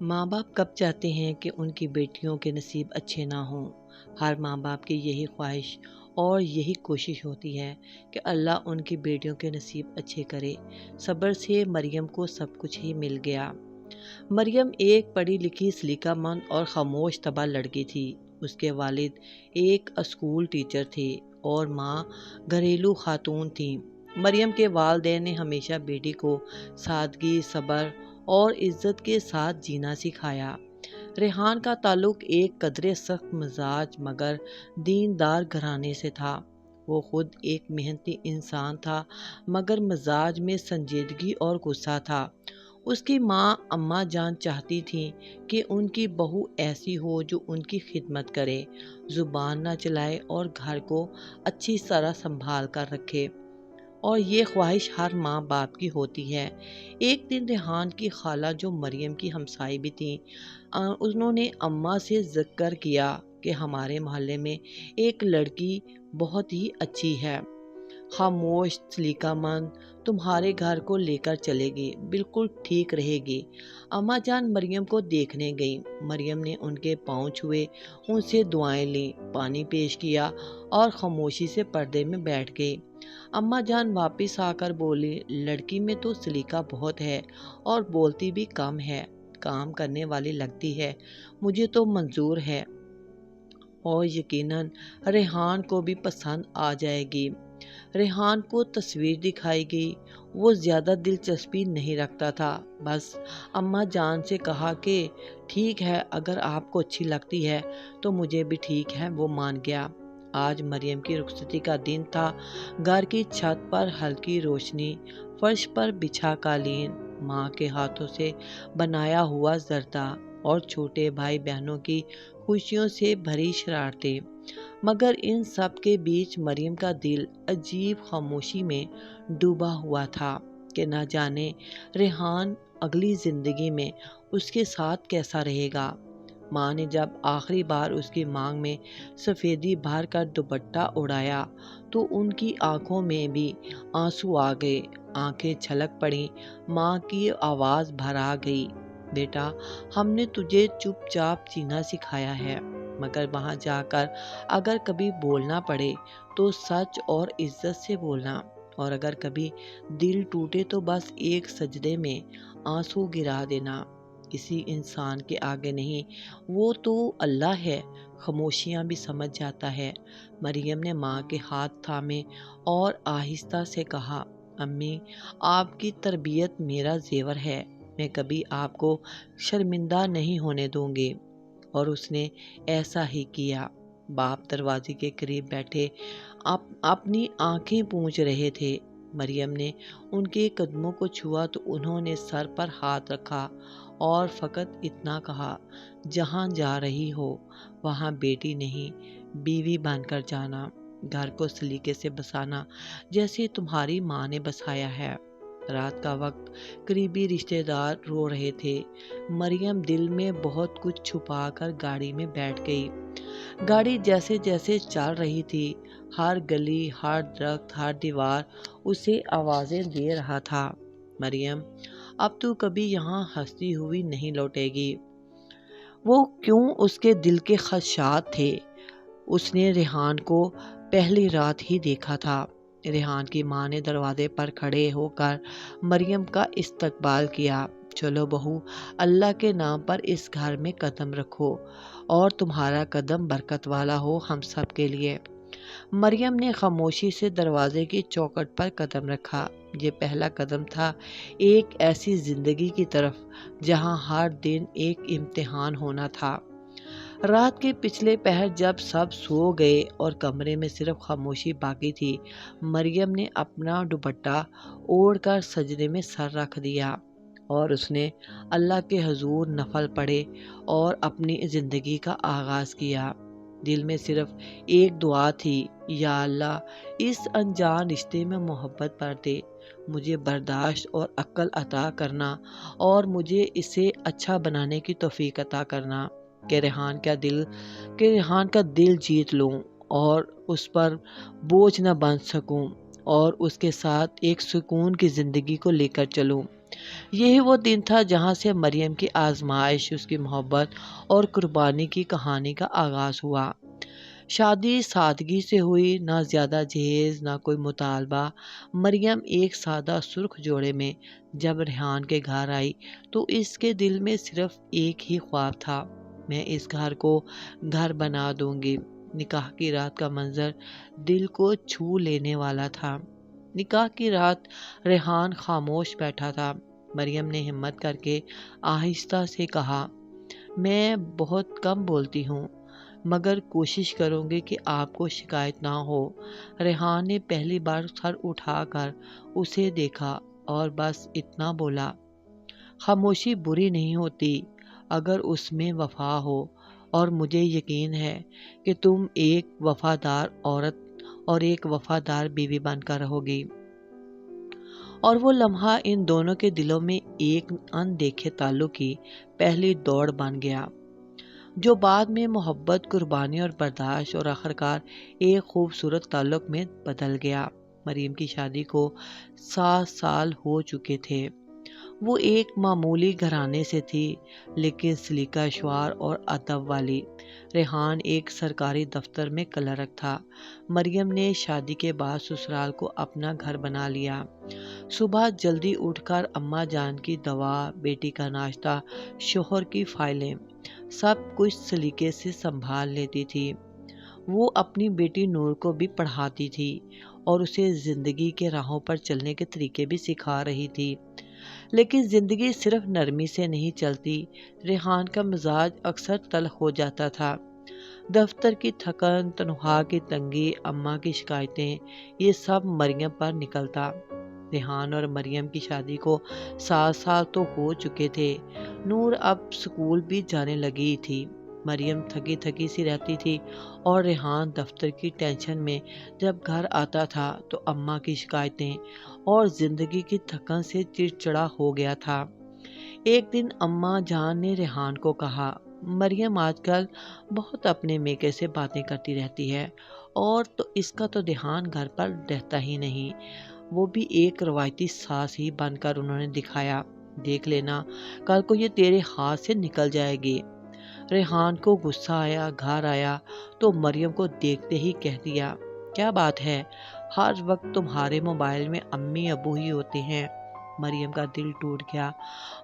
ماں باپ کب چاہتے ہیں کہ ان کی بیٹیوں کے نصیب اچھے نہ ہوں؟ ہر ماں باپ کی یہی خواہش اور یہی کوشش ہوتی ہے کہ اللہ ان کی بیٹیوں کے نصیب اچھے کرے۔ صبر سے مریم کو سب کچھ ہی مل گیا۔ مریم ایک پڑھی لکھی سلیقہ مند اور خاموش طبع لڑکی تھی۔ اس کے والد ایک اسکول ٹیچر تھے اور ماں گھریلو خاتون تھیں۔ مریم کے والدین نے ہمیشہ بیٹی کو سادگی، صبر اور عزت کے ساتھ جینا سکھایا۔ ریحان کا تعلق ایک قدرے سخت مزاج مگر دیندار گھرانے سے تھا۔ وہ خود ایک محنتی انسان تھا مگر مزاج میں سنجیدگی اور غصہ تھا۔ اس کی ماں اماں جان چاہتی تھیں کہ ان کی بہو ایسی ہو جو ان کی خدمت کرے، زبان نہ چلائے اور گھر کو اچھی طرح سنبھال کر رکھے، اور یہ خواہش ہر ماں باپ کی ہوتی ہے۔ ایک دن ریحان کی خالہ جو مریم کی ہمسائے بھی تھیں، انہوں نے اماں سے ذکر کیا کہ ہمارے محلے میں ایک لڑکی بہت ہی اچھی ہے، خاموش، سلیقہ مند، تمہارے گھر کو لے کر چلے گی، بالکل ٹھیک رہے گی۔ اماں جان مریم کو دیکھنے گئیں۔ مریم نے ان کے پاؤں چھوئے، ان سے دعائیں لیں، پانی پیش کیا اور خاموشی سے پردے میں بیٹھ گئی۔ اماں جان واپس آ کر بولی، لڑکی میں تو سلیقہ بہت ہے اور بولتی بھی کم ہے، کام کرنے والی لگتی ہے، مجھے تو منظور ہے اور یقیناً ریحان کو بھی پسند آ جائے گی۔ ریحان کو تصویر دکھائی گئی۔ وہ زیادہ دلچسپی نہیں رکھتا تھا، بس اماں جان سے کہا کہ ٹھیک ہے، اگر آپ کو اچھی لگتی ہے تو مجھے بھی ٹھیک ہے۔ وہ مان گیا۔ آج مریم کی رخصتی کا دن تھا۔ گھر کی چھت پر ہلکی روشنی، فرش پر بچھا قالین، ماں کے ہاتھوں سے بنایا ہوا زردہ اور چھوٹے بھائی بہنوں کی خوشیوں سے بھری شرارتیں۔ مگر ان سب کے بیچ مریم کا دل عجیب خاموشی میں ڈوبا ہوا تھا کہ نہ جانے ریحان اگلی زندگی میں اس کے ساتھ کیسا رہے گا۔ ماں نے جب آخری بار اس کی مانگ میں سفیدی بھر کر دوپٹہ اڑایا تو ان کی آنکھوں میں بھی آنسو آ گئے، آنکھیں چھلک پڑیں۔ ماں کی آواز بھرا گئی، بیٹا، ہم نے تجھے چپ چاپ جینا سکھایا ہے، مگر وہاں جا کر اگر کبھی بولنا پڑے تو سچ اور عزت سے بولنا، اور اگر کبھی دل ٹوٹے تو بس ایک سجدے میں آنسو گرا دینا، کسی انسان کے آگے نہیں، وہ تو اللہ ہے، خاموشیاں بھی سمجھ جاتا ہے۔ مریم نے ماں کے ہاتھ تھامے اور آہستہ سے کہا، امی، آپ کی تربیت میرا زیور ہے، میں کبھی آپ کو شرمندہ نہیں ہونے دوں گی۔ اور اس نے ایسا ہی کیا۔ باپ دروازے کے قریب بیٹھے اپنی آنکھیں پونچھ رہے تھے۔ مریم نے ان کے قدموں کو چھوا تو انہوں نے سر پر ہاتھ رکھا اور فقط اتنا کہا، جہاں جا رہی ہو وہاں بیٹی نہیں، بیوی بن کر جانا، گھر کو سلیقے سے بسانا جیسے تمہاری ماں نے بسایا ہے۔ رات کا وقت، قریبی رشتہ دار رو رہے تھے۔ مریم دل میں بہت کچھ چھپا کر گاڑی میں بیٹھ گئی۔ گاڑی جیسے جیسے چل رہی تھی، ہر گلی، ہر درخت، ہر دیوار اسے آوازیں دے رہا تھا، مریم، اب تو کبھی یہاں ہنستی ہوئی نہیں لوٹے گی۔ وہ کیوں اس کے دل کے خدشات تھے۔ اس نے ریحان کو پہلی رات ہی دیکھا تھا۔ ریحان کی ماں نے دروازے پر کھڑے ہو کر مریم کا استقبال کیا، چلو بہو، اللہ کے نام پر اس گھر میں قدم رکھو اور تمہارا قدم برکت والا ہو ہم سب کے لیے۔ مریم نے خاموشی سے دروازے کی چوکھٹ پر قدم رکھا۔ یہ پہلا قدم تھا ایک ایسی زندگی کی طرف جہاں ہر دن ایک امتحان ہونا تھا۔ رات کے پچھلے پہر جب سب سو گئے اور کمرے میں صرف خاموشی باقی تھی، مریم نے اپنا دوپٹہ اوڑھ کر سجدے میں سر رکھ دیا اور اس نے اللہ کے حضور نفل پڑھے اور اپنی زندگی کا آغاز کیا۔ دل میں صرف ایک دعا تھی، یا اللہ، اس انجان رشتے میں محبت بھر دے، مجھے برداشت اور عقل عطا کرنا اور مجھے اسے اچھا بنانے کی توفیق عطا کرنا کہ ریحان کا دل جیت لوں اور اس پر بوجھ نہ بن سکوں اور اس کے ساتھ ایک سکون کی زندگی کو لے کر چلوں۔ یہی وہ دن تھا جہاں سے مریم کی آزمائش، اس کی محبت اور قربانی کی کہانی کا آغاز ہوا۔ شادی سادگی سے ہوئی، نہ زیادہ جہیز نہ کوئی مطالبہ۔ مریم ایک سادہ سرخ جوڑے میں جب ریحان کے گھر آئی تو اس کے دل میں صرف ایک ہی خواب تھا، میں اس گھر کو گھر بنا دوں گی۔ نکاح کی رات کا منظر دل کو چھو لینے والا تھا۔ نکاح کی رات ریحان خاموش بیٹھا تھا۔ مریم نے ہمت کر کے آہستہ سے کہا، میں بہت کم بولتی ہوں مگر کوشش کروں گی کہ آپ کو شکایت نہ ہو۔ ریحان نے پہلی بار سر اٹھا کر اسے دیکھا اور بس اتنا بولا، خاموشی بری نہیں ہوتی اگر اس میں وفا ہو، اور مجھے یقین ہے کہ تم ایک وفادار عورت اور ایک وفادار بیوی بن کر رہو گی۔ اور وہ لمحہ ان دونوں کے دلوں میں ایک اندیکھے تعلق کی پہلی دوڑ بن گیا، جو بعد میں محبت، قربانی اور برداشت اور آخرکار ایک خوبصورت تعلق میں بدل گیا۔ مریم کی شادی کو 7 سال ہو چکے تھے۔ وہ ایک معمولی گھرانے سے تھی لیکن سلیقہ شعار اور ادب والی۔ ریحان ایک سرکاری دفتر میں کلرک تھا۔ مریم نے شادی کے بعد سسرال کو اپنا گھر بنا لیا۔ صبح جلدی اٹھ کر اماں جان کی دوا، بیٹی کا ناشتہ، شوہر کی فائلیں، سب کچھ سلیقے سے سنبھال لیتی تھی۔ وہ اپنی بیٹی نور کو بھی پڑھاتی تھی اور اسے زندگی کے راہوں پر چلنے کے طریقے بھی سکھا رہی تھی۔ لیکن زندگی صرف نرمی سے نہیں چلتی۔ ریحان کا مزاج اکثر تلخ ہو جاتا تھا۔ دفتر کی تھکن، تنخواہ کی تنگی، اماں کی شکایتیں، یہ سب مریم پر نکلتا۔ ریحان اور مریم کی شادی کو 7 سال تو ہو چکے تھے۔ نور اب اسکول بھی جانے لگی تھی۔ مریم تھکی تھکی سی رہتی تھی اور ریحان دفتر کی ٹینشن میں جب گھر آتا تھا تو اماں کی شکایتیں اور زندگی کی تھکن سے چڑچڑا ہو گیا تھا۔ ایک دن اماں جان نے ریحان کو کہا، مریم آج کل بہت اپنے میکے سے باتیں کرتی رہتی ہے اور تو اس کا تو دھیان گھر پر رہتا ہی نہیں، وہ بھی ایک روایتی ساس ہی بن کر انہوں نے دکھایا، دیکھ لینا کل کو یہ تیرے ہاتھ سے نکل جائے گی۔ ریحان کو غصہ آیا، گھر آیا تو مریم کو دیکھتے ہی کہہ دیا، کیا بات ہے، ہر وقت تمہارے موبائل میں امی ابو ہی ہوتے ہیں۔ مریم کا دل ٹوٹ گیا،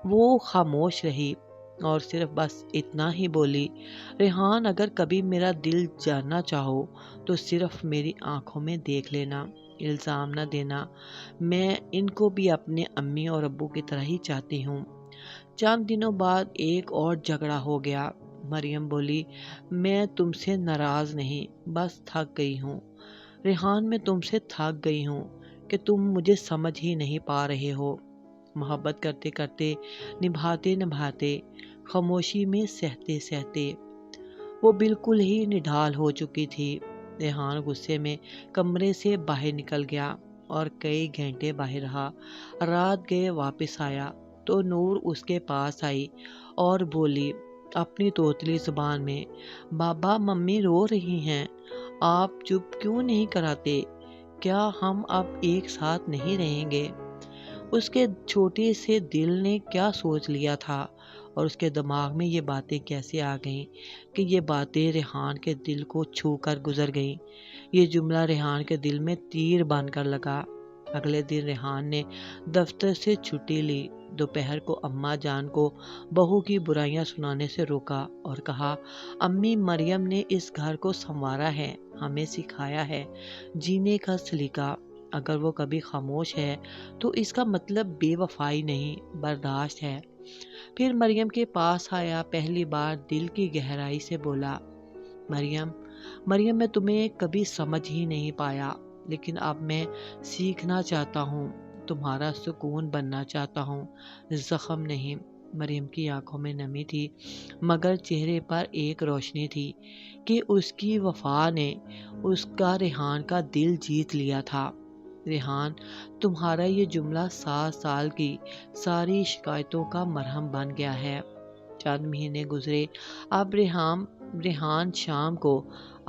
وہ خاموش رہی اور صرف بس اتنا ہی بولی، ریحان اگر کبھی میرا دل جاننا چاہو تو صرف میری آنکھوں میں دیکھ لینا، الزام نہ دینا، میں ان کو بھی اپنے امی اور ابو کی طرح ہی چاہتی ہوں۔ چند دنوں بعد ایک اور جھگڑا ہو گیا۔ مریم بولی، میں تم سے ناراض نہیں، بس تھک گئی ہوں۔ ریحان، میں تم سے تھک گئی ہوں کہ تم مجھے سمجھ ہی نہیں پا رہے ہو۔ محبت کرتے کرتے، نبھاتے نبھاتے، خاموشی میں سہتے سہتے وہ بالکل ہی نڈھال ہو چکی تھی۔ ریحان غصے میں کمرے سے باہر نکل گیا اور کئی گھنٹے باہر رہا۔ رات گئے واپس آیا تو نور اس کے پاس آئی اور بولی اپنی توتلی زبان میں، بابا ممی رو رہی ہیں، آپ چپ کیوں نہیں کراتے؟ کیا ہم اب ایک ساتھ نہیں رہیں گے؟ اس کے چھوٹے سے دل نے کیا سوچ لیا تھا اور اس کے دماغ میں یہ باتیں کیسے آ گئیں کہ یہ باتیں ریحان کے دل کو چھو کر گزر گئیں۔ یہ جملہ ریحان کے دل میں تیر بن کر لگا۔ اگلے دن ریحان نے دفتر سے چھٹی لی۔ دوپہر کو اماں جان کو بہو کی برائیاں سنانے سے روکا اور کہا، امی، مریم نے اس گھر کو سنوارا ہے، ہمیں سکھایا ہے جینے کا سلیقہ۔ اگر وہ کبھی خاموش ہے تو اس کا مطلب بے وفائی نہیں، برداشت ہے۔ پھر مریم کے پاس آیا، پہلی بار دل کی گہرائی سے بولا، مریم میں تمہیں کبھی سمجھ ہی نہیں پایا، لیکن اب میں سیکھنا چاہتا ہوں، تمہارا سکون بننا چاہتا ہوں، زخم نہیں۔ مریم کی آنکھوں میں نمی تھی مگر چہرے پر ایک روشنی تھی کہ اس کی وفا نے اس کا ریحان کا دل جیت لیا تھا۔ ریحان، تمہارا یہ جملہ 7 سال کی ساری شکایتوں کا مرہم بن گیا ہے۔ چند مہینے گزرے۔ اب ریحان شام کو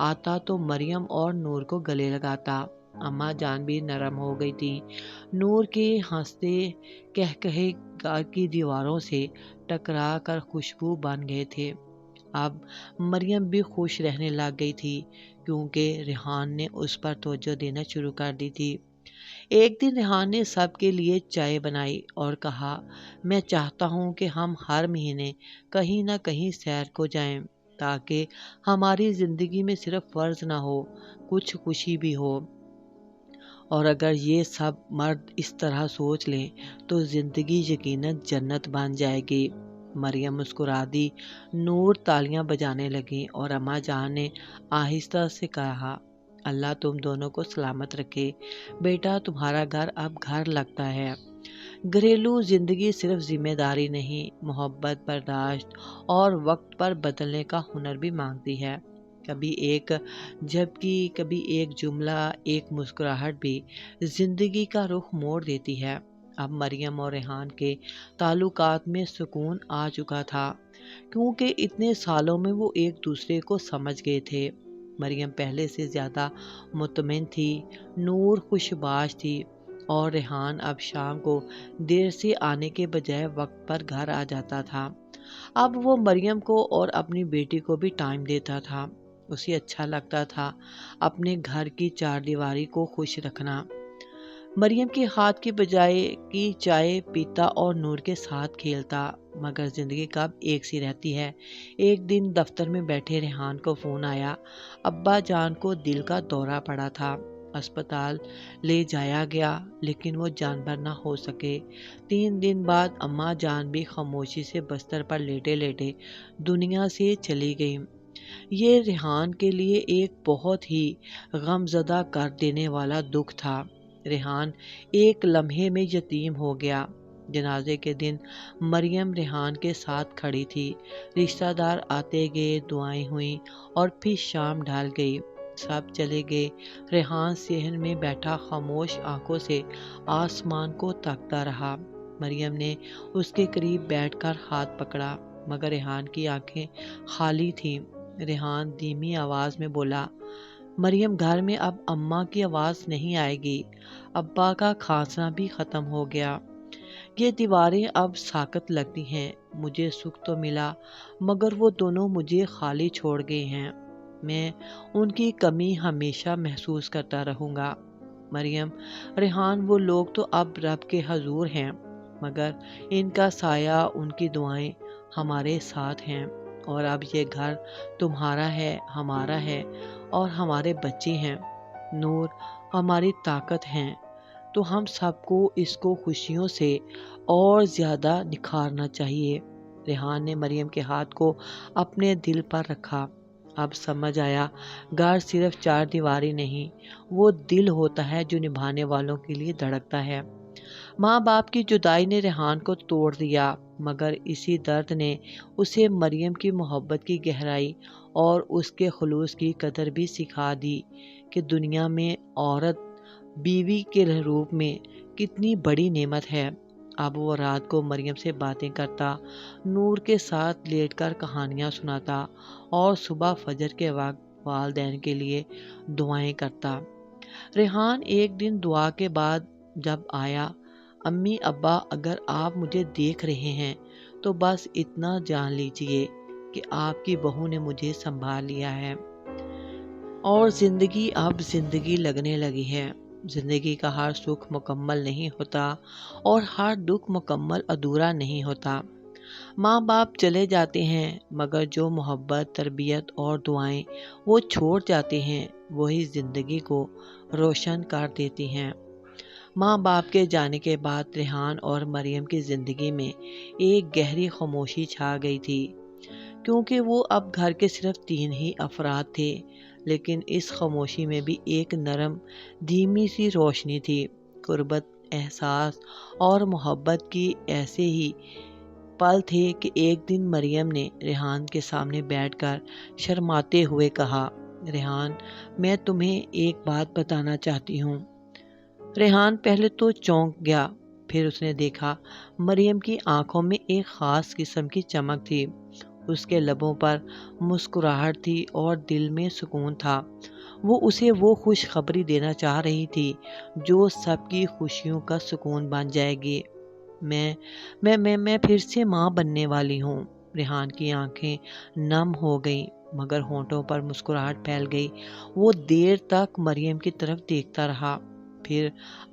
آتا تو مریم اور نور کو گلے لگاتا۔ اماں جان بھی نرم ہو گئی تھی۔ نور کے ہنستے کہے گھر کی دیواروں سے ٹکرا کر خوشبو بن گئے تھے۔ اب مریم بھی خوش رہنے لگ گئی تھی کیونکہ ریحان نے اس پر توجہ دینا شروع کر دی تھی۔ ایک دن ریحان نے سب کے لیے چائے بنائی اور کہا، میں چاہتا ہوں کہ ہم ہر مہینے کہیں نہ کہیں سیر کو جائیں تاکہ ہماری زندگی میں صرف فرض نہ ہو، کچھ خوشی بھی ہو۔ اور اگر یہ سب مرد اس طرح سوچ لیں تو زندگی یقیناً جنت بن جائے گی۔ مریم مسکرا دی۔ نور تالیاں بجانے لگی اور اماں جان نے آہستہ سے کہا، اللہ تم دونوں کو سلامت رکھے، بیٹا تمہارا گھر اب گھر لگتا ہے۔ گھریلو زندگی صرف ذمہ داری نہیں، محبت، برداشت اور وقت پر بدلنے کا ہنر بھی مانگتی ہے۔ کبھی ایک جھپکی، کبھی ایک جملہ، ایک مسکراہٹ بھی زندگی کا رخ موڑ دیتی ہے۔ اب مریم اور ریحان کے تعلقات میں سکون آ چکا تھا کیونکہ اتنے سالوں میں وہ ایک دوسرے کو سمجھ گئے تھے۔ مریم پہلے سے زیادہ مطمئن تھی، نور خوشباش تھی اور ریحان اب شام کو دیر سے آنے کے بجائے وقت پر گھر آ جاتا تھا۔ اب وہ مریم کو اور اپنی بیٹی کو بھی ٹائم دیتا تھا۔ اسے اچھا لگتا تھا اپنے گھر کی چار دیواری کو خوش رکھنا۔ مریم کے ہاتھ کی بجائے کی چائے پیتا اور نور کے ساتھ کھیلتا، مگر زندگی کب ایک سی رہتی ہے۔ ایک دن دفتر میں بیٹھے ریحان کو فون آیا، ابا جان کو دل کا دورہ پڑا تھا، اسپتال لے جایا گیا لیکن وہ جانبر نہ ہو سکے۔ 3 دن بعد اماں جان بھی خاموشی سے بستر پر لیٹے لیٹے دنیا سے چلی گئی۔ یہ ریحان کے لیے ایک بہت ہی غمزدہ کر دینے والا دکھ تھا۔ ریحان ایک لمحے میں یتیم ہو گیا۔ جنازے کے دن مریم ریحان کے ساتھ کھڑی تھی، رشتہ دار آتے گئے، دعائیں ہوئیں اور پھر شام ڈھل گئی، سب چلے گئے۔ ریحان صحن میں بیٹھا خاموش آنکھوں سے آسمان کو تاکتا رہا۔ مریم نے اس کے قریب بیٹھ کر ہاتھ پکڑا مگر ریحان کی آنکھیں خالی تھیں۔ ریحان دھیمی آواز میں بولا، مریم گھر میں اب اماں کی آواز نہیں آئے گی، ابا کا کھانسنا بھی ختم ہو گیا، یہ دیواریں اب ساکت لگتی ہیں، مجھے سکھ تو ملا مگر وہ دونوں مجھے خالی چھوڑ گئے ہیں، میں ان کی کمی ہمیشہ محسوس کرتا رہوں گا۔ مریم، ریحان وہ لوگ تو اب رب کے حضور ہیں مگر ان کا سایہ، ان کی دعائیں ہمارے ساتھ ہیں، اور اب یہ گھر تمہارا ہے، ہمارا ہے اور ہمارے بچے ہیں، نور ہماری طاقت ہیں، تو ہم سب کو اس کو خوشیوں سے اور زیادہ نکھارنا چاہیے۔ ریحان نے مریم کے ہاتھ کو اپنے دل پر رکھا۔ اب سمجھ آیا، گھر صرف چار دیواری نہیں، وہ دل ہوتا ہے جو نبھانے والوں کے لیے دھڑکتا ہے۔ ماں باپ کی جدائی نے ریحان کو توڑ دیا مگر اسی درد نے اسے مریم کی محبت کی گہرائی اور اس کے خلوص کی قدر بھی سکھا دی کہ دنیا میں عورت بیوی کے روپ میں کتنی بڑی نعمت ہے۔ اب وہ رات کو مریم سے باتیں کرتا، نور کے ساتھ لیٹ کر کہانیاں سناتا اور صبح فجر کے وقت والدین کے لیے دعائیں کرتا۔ ریحان ایک دن دعا کے بعد جب آیا، امی ابا اگر آپ مجھے دیکھ رہے ہیں تو بس اتنا جان لیجئے کہ آپ کی بہو نے مجھے سنبھال لیا ہے اور زندگی اب زندگی لگنے لگی ہے۔ زندگی کا ہر سکھ مکمل نہیں ہوتا اور ہر دکھ مکمل ادھورا نہیں ہوتا۔ ماں باپ چلے جاتے ہیں مگر جو محبت، تربیت اور دعائیں وہ چھوڑ جاتے ہیں وہی زندگی کو روشن کر دیتی ہیں۔ ماں باپ کے جانے کے بعد ریحان اور مریم کی زندگی میں ایک گہری خاموشی چھا گئی تھی کیونکہ وہ اب گھر کے صرف 3 ہی افراد تھے، لیکن اس خاموشی میں بھی ایک نرم دھیمی سی روشنی تھی، قربت، احساس اور محبت کی۔ ایسے ہی پل تھے کہ ایک دن مریم نے ریحان کے سامنے بیٹھ کر شرماتے ہوئے کہا، ریحان میں تمہیں ایک بات بتانا چاہتی ہوں۔ ریحان پہلے تو چونک گیا، پھر اس نے دیکھا مریم کی آنکھوں میں ایک خاص قسم کی چمک تھی، اس کے لبوں پر مسکراہٹ تھی اور دل میں سکون تھا۔ وہ اسے وہ خوشخبری دینا چاہ رہی تھی جو سب کی خوشیوں کا سکون بن جائے گی۔ میں میں پھر سے ماں بننے والی ہوں۔ ریحان کی آنکھیں نم ہو گئیں مگر ہونٹوں پر مسکراہٹ پھیل گئی۔ وہ دیر تک مریم کی طرف دیکھتا رہا، پھر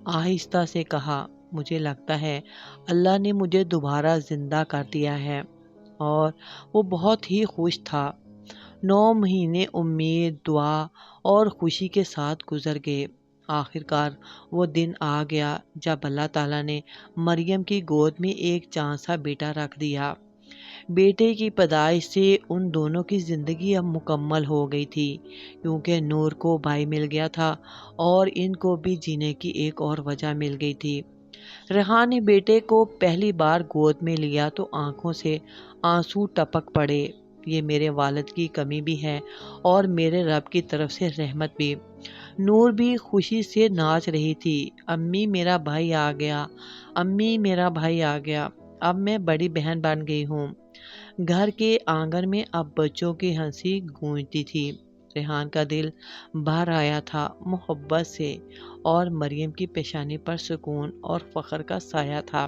آہستہ سے کہا، مجھے لگتا ہے اللہ نے مجھے دوبارہ زندہ کر دیا ہے۔ اور وہ بہت ہی خوش تھا۔ 9 مہینے امید، دعا اور خوشی کے ساتھ گزر گئے۔ آخر کار وہ دن آ گیا جب اللہ تعالیٰ نے مریم کی گود میں ایک چاند سا بیٹا رکھ دیا۔ بیٹے کی پیدائش سے ان دونوں کی زندگی اب مکمل ہو گئی تھی، کیونکہ نور کو بھائی مل گیا تھا اور ان کو بھی جینے کی ایک اور وجہ مل گئی تھی۔ ریحان نے بیٹے کو پہلی بار گود میں لیا تو آنکھوں سے آنسو ٹپک پڑے۔ یہ میرے والد کی کمی بھی ہے اور میرے رب کی طرف سے رحمت بھی۔ نور بھی خوشی سے ناچ رہی تھی، امی میرا بھائی آ گیا، امی میرا بھائی آ گیا، اب میں بڑی بہن بن گئی ہوں۔ گھر کے آنگن میں اب بچوں کی ہنسی گونجتی تھی۔ ریحان کا دل بھر آیا تھا محبت سے، اور مریم کی پیشانی پر سکون اور فخر کا سایہ تھا۔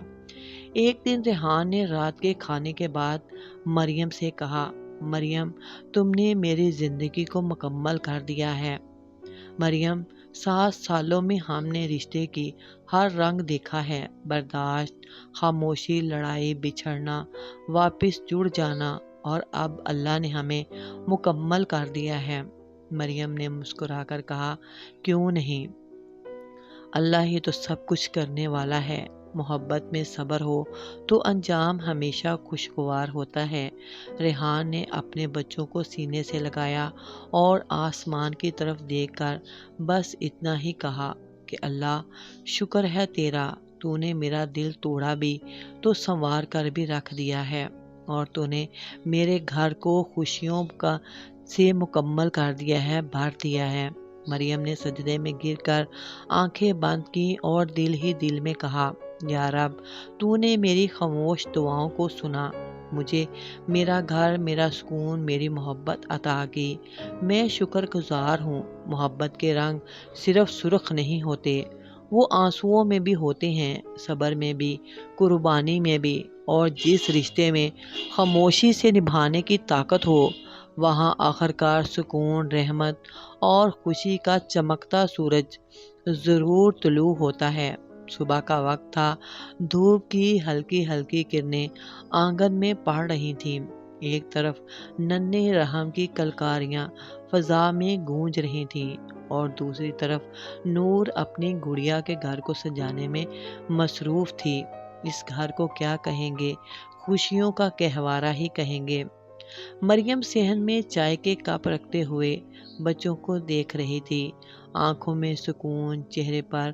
ایک دن ریحان نے رات کے کھانے کے بعد مریم سے کہا، مریم تم نے میری زندگی کو مکمل کر دیا ہے۔ مریم 7 سالوں میں ہم نے رشتے کی ہر رنگ دیکھا ہے، برداشت، خاموشی، لڑائی، بچھڑنا، واپس جڑ جانا، اور اب اللہ نے ہمیں مکمل کر دیا ہے۔ مریم نے مسکرا کر کہا، کیوں نہیں، اللہ ہی تو سب کچھ کرنے والا ہے۔ محبت میں صبر ہو تو انجام ہمیشہ خوشگوار ہوتا ہے۔ ریحان نے اپنے بچوں کو سینے سے لگایا اور آسمان کی طرف دیکھ کر بس اتنا ہی کہا کہ اللہ شکر ہے تیرا، تو نے میرا دل توڑا بھی تو سنوار کر بھی رکھ دیا ہے، اور تو نے میرے گھر کو خوشیوں سے مکمل کر دیا ہے، بھر دیا ہے۔ مریم نے سجدے میں گر کر آنکھیں بند کی اور دل ہی دل میں کہا، یا رب تو نے میری خاموش دعاؤں کو سنا، مجھے میرا گھر، میرا سکون، میری محبت عطا کی۔ میں شکر گزار ہوں۔ محبت کے رنگ صرف سرخ نہیں ہوتے، وہ آنسوؤں میں بھی ہوتے ہیں، صبر میں بھی، قربانی میں بھی، اور جس رشتے میں خاموشی سے نبھانے کی طاقت ہو وہاں آخرکار سکون، رحمت اور خوشی کا چمکتا سورج ضرور طلوع ہوتا ہے۔ صبح کا وقت تھا، دھوپ کی ہلکی ہلکی کرنیں آنگن میں پڑ رہی تھیں۔ ایک طرف ننھے رحم کی کلکاریاں فضا میں گونج رہی تھیں اور دوسری طرف نور اپنی گڑیا کے گھر کو سجانے میں مصروف تھی۔ اس گھر کو کیا کہیں گے، خوشیوں کا گہوارہ ہی کہیں گے۔ مریم صحن میں چائے کے کپ رکھتے ہوئے بچوں کو دیکھ رہی تھی، آنکھوں میں سکون، چہرے پر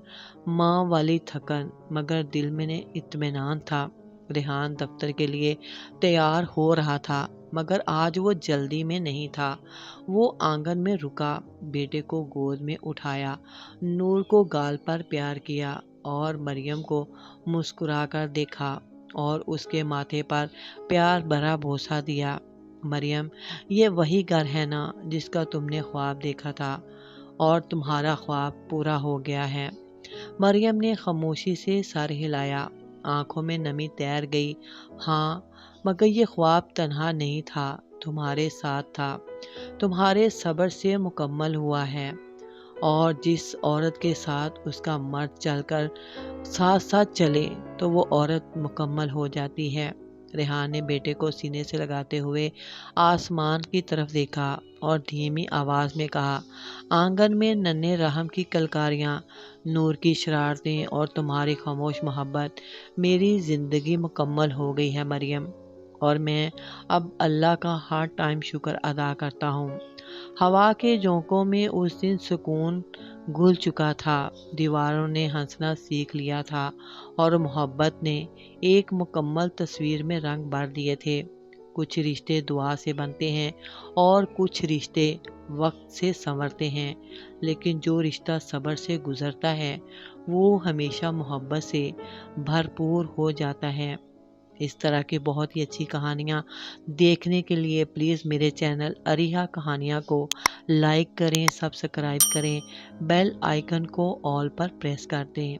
ماں والی تھکن، مگر دل میں اطمینان تھا۔ ریحان دفتر کے لیے تیار ہو رہا تھا مگر آج وہ جلدی میں نہیں تھا۔ وہ آنگن میں رکا، بیٹے کو گود میں اٹھایا، نور کو گال پر پیار کیا اور مریم کو مسکرا کر دیکھا اور اس کے ماتھے پر پیار بھرا بوسہ دیا۔ مریم، یہ وہی گھر ہے نا جس کا تم نے خواب دیکھا تھا، اور تمہارا خواب پورا ہو گیا ہے۔ مریم نے خاموشی سے سر ہلایا، آنکھوں میں نمی تیر گئی۔ ہاں، مگر یہ خواب تنہا نہیں تھا، تمہارے ساتھ تھا، تمہارے صبر سے مکمل ہوا ہے، اور جس عورت کے ساتھ اس کا مرد چل کر ساتھ ساتھ چلے تو وہ عورت مکمل ہو جاتی ہے۔ ریحان نے بیٹے کو سینے سے لگاتے ہوئے آسمان کی طرف دیکھا اور دھیمی آواز میں کہا، آنگن میں ننھے رحم کی کلکاریاں، نور کی شرارتیں اور تمہاری خاموش محبت، میری زندگی مکمل ہو گئی ہے مریم، اور میں اب اللہ کا ہر ٹائم شکر ادا کرتا ہوں۔ ہوا کے جھونکوں میں اس دن سکون گھل چکا تھا، دیواروں نے ہنسنا سیکھ لیا تھا اور محبت نے ایک مکمل تصویر میں رنگ بھر دیے تھے۔ کچھ رشتے دعا سے بنتے ہیں اور کچھ رشتے وقت سے سنورتے ہیں، لیکن جو رشتہ صبر سے گزرتا ہے وہ ہمیشہ محبت سے بھرپور ہو جاتا ہے۔ اس طرح کی بہت ہی اچھی کہانیاں دیکھنے کے لیے پلیز میرے چینل اریحا کہانیاں کو لائک کریں، سبسکرائب کریں، بیل آئیکن کو آل پر پریس کر دیں۔